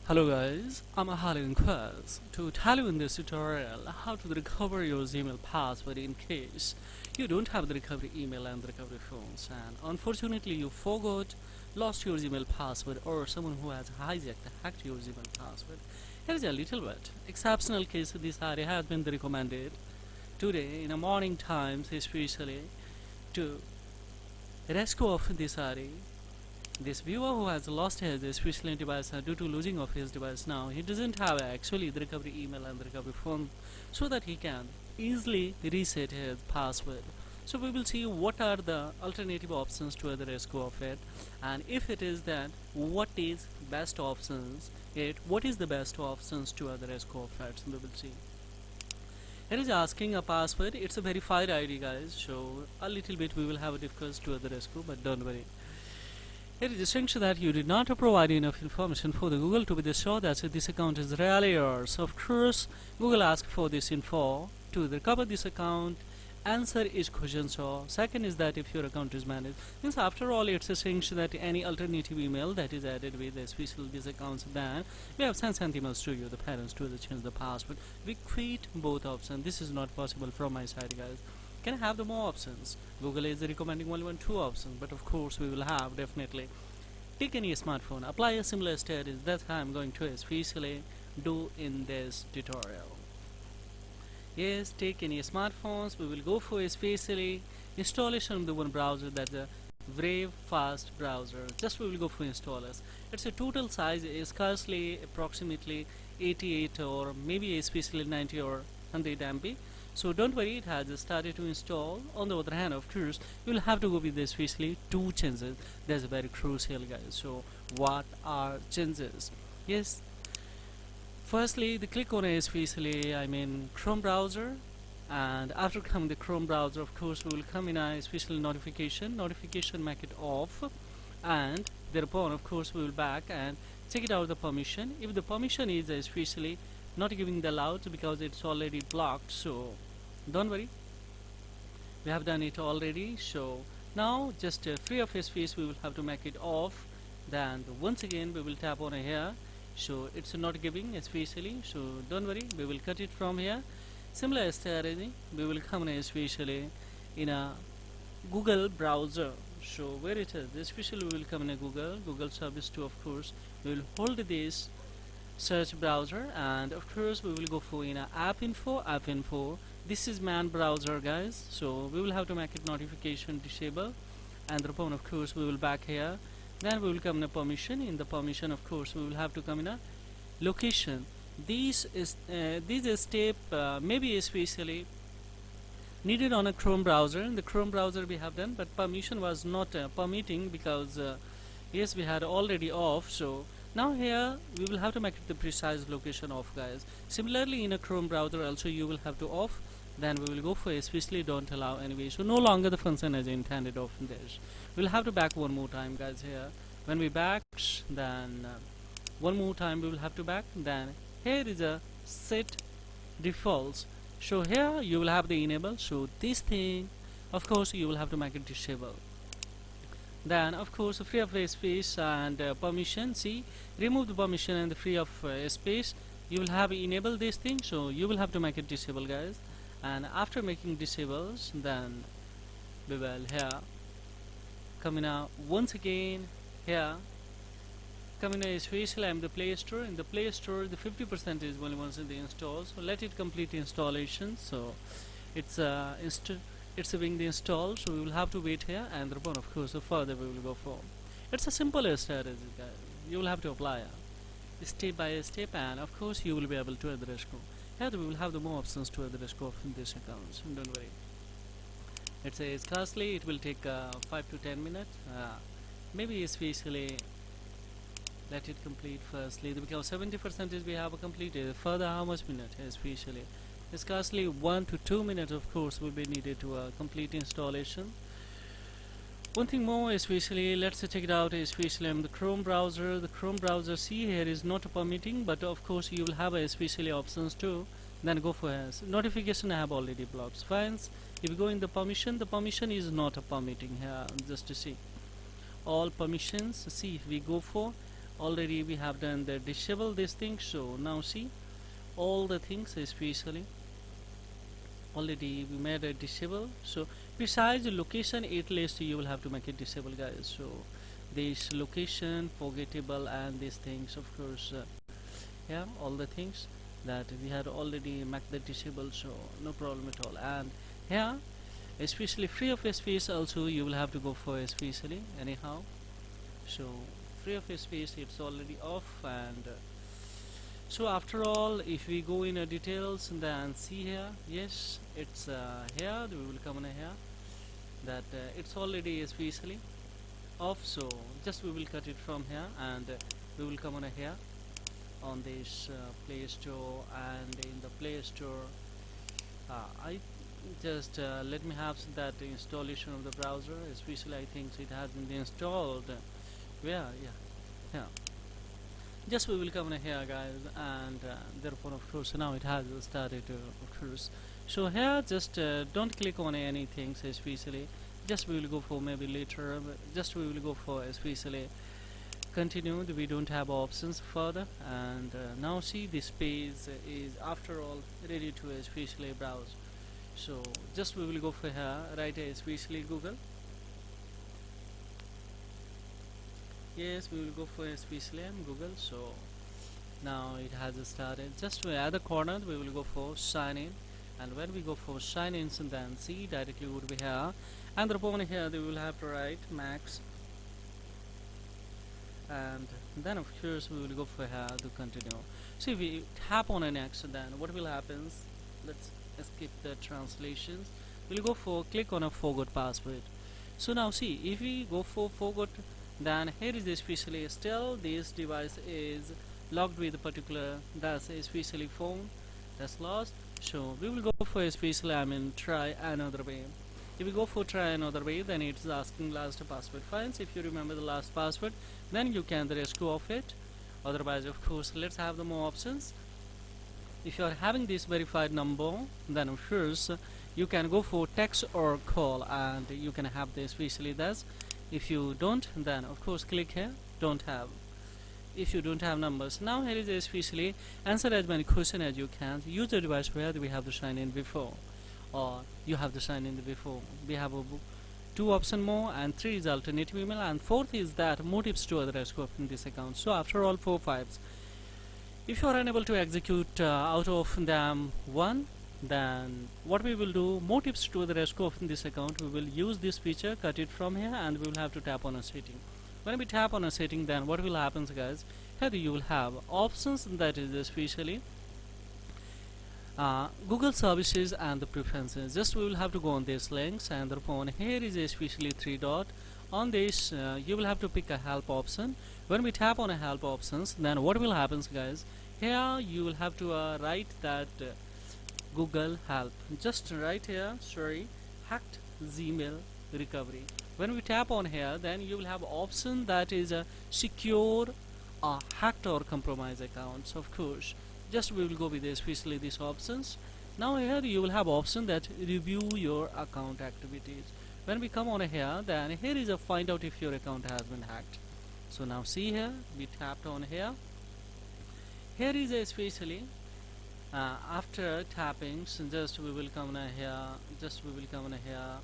Hello guys, I'm Halin Quest to tell you in this tutorial how to recover your Gmail password in case you don't have the recovery email and the recovery phones, and unfortunately you lost your Gmail password, or someone who has hacked your Gmail password. Here is a little bit exceptional case. This area has been recommended today in the morning times, especially to rescue of this area. This viewer who has lost his especially device due to losing of his device, now he doesn't have actually the recovery email and the recovery phone so that he can easily reset his password. So we will see what are the alternative options to the rescue of it, and if it is that, what is best options what is the best options to the rescue of it. So we will see. It is asking a password. It's a verified ID, guys, so a little bit we will have a difficulty to the rescue, but don't worry. It is distinction that you did not provide enough information for the Google to be sure that this account is really yours. Of course, Google asks for this info to recover this account. Answer is question. So second is that if your account is managed, means after all it's a distinction that any alternative email that is added with especially this account's ban, we have sent emails to you, the parents, to change the password. We quit both options. This is not possible from my side, guys. Can have the more options. Google is recommending only two options, but of course we will have definitely. Take any smartphone, apply a similar status. That's how I'm going to especially do in this tutorial. Yes, take any smartphones. We will go for especially installation of the one browser, that's a Brave Fast browser. Just we will go for installers. It's a total size is scarcely approximately 88 or maybe especially 90 or 100 MB. So don't worry, it has started to install. On the other hand, of course, you will have to go with especially two changes. That's very crucial, guys. So what are changes? Yes, firstly, the click on especially Chrome browser, and after coming the Chrome browser, of course, we will come in a special notification. Make it off, and thereupon, of course, we will back and check it out the permission. If the permission is especially not giving the allowed because it's already blocked, so don't worry, we have done it already. So now just free of space we will have to make it off. Then once again we will tap on here, so it's not giving especially, so don't worry, we will cut it from here. Similar strategy, we will come in especially in a Google browser. So where it is, especially we will come in a Google service 2, of course. We will hold this search browser, and of course we will go for in a app info. This is man browser, guys, so we will have to make it notification disable, and thereupon of course we will back here. Then we will come in a permission. In the permission, of course, we will have to come in a location. This is step maybe especially needed on a Chrome browser. In the Chrome browser we have done, but permission was not permitting because yes, we had already off. So now here we will have to make it the precise location off, guys. Similarly in a Chrome browser also you will have to off. Then we will go for especially don't allow anyway, so no longer the function is intended of this. We'll have to back one more time, guys. Here when we back, then one more time we will have to back. Then here is a set defaults, so here you will have the enable, so this thing of course you will have to make it disable. Then of course free of space and permission, see, remove the permission and the free of space, you will have enable this thing, so you will have to make it disable, guys. And after making disables, then we will here coming out once again here coming out especially I'm the Play Store. In the Play Store the 50% is only once in the install, so let it complete the installation. So it's being the install, so we will have to wait here, and thereupon of course further we will go for. It's a simple strategy, guys. You will have to apply step by step, and of course you will be able to address go. Here we will have the more options to address go in this account, so don't worry. It says scarcely it will take 5 to 10 minutes, maybe especially let it complete firstly, because 70% is we have completed. Further how much minute especially scarcely 1 to 2 minutes of course will be needed to complete installation. One thing more especially, let's check it out, especially the Chrome browser. The Chrome browser, see here is not permitting, but of course you will have especially options too. Then go for notification I have already blocked. Fines, if you go in the permission is not permitting here. Just to see all permissions, see if we go for already we have done the disable this thing. So now see all the things, especially already we made a disable. So besides the location it list, you will have to make it disable, guys. So this location forgettable and these things, of course, yeah, all the things that we had already make the disable, so no problem at all. And here especially free of space also you will have to go for especially anyhow. So free of space it's already off. And so after all, if we go in details then see here, yes, it's here we will come in here that it's already especially off. So just we will cut it from here, and we will come on here on this Play Store. And in the Play Store I just let me have that installation of the browser, especially I think it has been installed. Yeah, yeah. Just we will come in here, guys. And therefore of course now it has started of course. So here just don't click on anything, especially just we will go for maybe later, just we will go for especially continue. We don't have options further. And now see this page is after all ready to especially browse. So just we will go for here, right, especially Google. Yes, we will go for especially Google. So now it has started. Just to other corner we will go for sign in, and when we go for sign in, then see directly would be here, and upon here we will have to write max. And then of course we will go for here to continue. So if we tap on an X, then what will happen, let's skip the translations. We'll go for click on a forgot password. So now see if we go for forgot, then here is especially still this device is logged with a particular, that's especially phone that's lost. So we will go for especially try another way. If we go for try another way, then it's asking last password finds. If you remember the last password, then you can rescue of it. Otherwise of course let's have the more options. If you are having this verified number, then of course you can go for text or call, and you can have this especially this. If you don't, then of course click here don't have. If you don't have numbers, now here is especially answer as many questions as you can. Use the device where we have to sign in before, or you have to sign in before. We have two option more, and three is alternative email, and fourth is that motives to other rescue in this account. So after all 4 5s, if you are unable to execute out of them one, then what we will do, motives to the rescue of this account, we will use this feature, cut it from here, and we will have to tap on a setting. When we tap on a setting, then what will happen, guys, here you will have options, that is especially Google services and the preferences. Just we will have to go on these links, and upon here is especially 3 dot. On this you will have to pick a help option. When we tap on a help options, then what will happen, guys, here you will have to write that Google help. Just write here, sorry, hacked Gmail recovery. When we tap on here, then you will have option that is a secure hacked or compromised accounts. Of course just we will go with especially these options. Now here you will have option that review your account activities. When we come on here, then here is a find out if your account has been hacked. So now see here, we tapped on here. Here is especially after tapping, so just we will come in here, just we will come in here.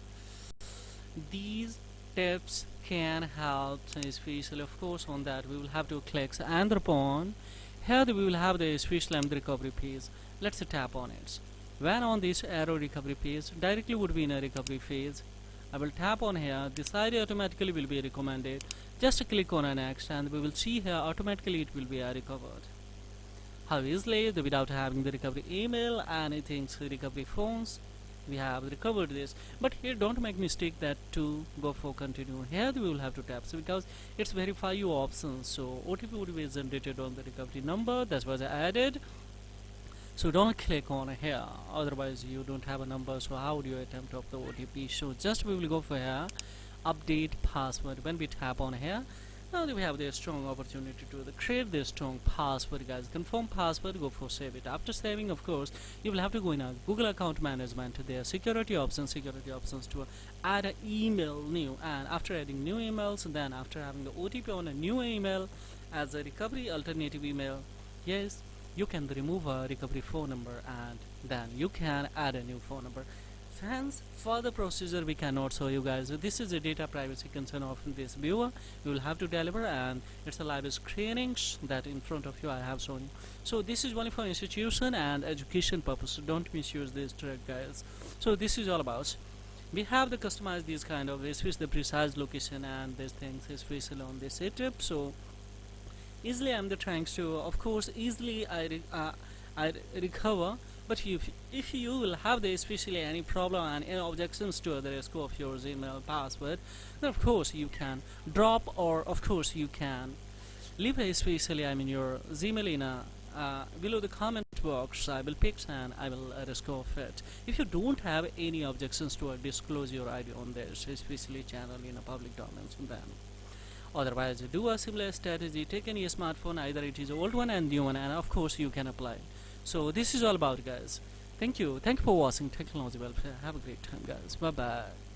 These tips can help, especially of course on that we will have to click, and upon here we will have the special recovery page. Let's tap on it. When on this arrow recovery page, directly would be in a recovery phase. I will tap on here, this ID automatically will be recommended. Just click on an next, and we will see here automatically it will be recovered. How easily, without having the recovery email, anything, recovery phones, we have recovered this. But here don't make mistake that to go for continue. Here we will have to tap, so because it's verify you options. So OTP would be generated on the recovery number that was added. So don't click on here, otherwise you don't have a number. So how would you attempt of the OTP? So just we will go for here, update password. When we tap on here, now we have the strong opportunity to create the strong password, guys. Confirm password, go for save it. After saving, of course, you will have to go in a Google account management. There security options to add an email new, and after adding new emails, and then after having the OTP on a new email, as a recovery alternative email, yes, you can remove a recovery phone number and then you can add a new phone number. Hence, for the procedure we cannot show you guys. This is a data privacy concern of this viewer. You will have to deliver, and it's a live screenings that in front of you I have shown you. So this is only for institution and education purpose. So don't misuse this trick, guys. So this is all about. We have to customize these kind of especially the precise location and these things especially on this setup. So easily I'm the trying to, of course, easily I recover. But if you will have the especially any problem and any objections to the rescue of your email password, then of course you can drop, or of course you can leave a especially your Gmail in a below the comment box. I will pick and I will rescue of it. If you don't have any objections to disclose your ID on this especially channel in a public domain, then otherwise do a similar strategy. Take any smartphone, either it is old one and new one, and of course you can apply. So this is all about, guys. Thank you for watching Technology Welfare. Have a great time, guys. Bye bye.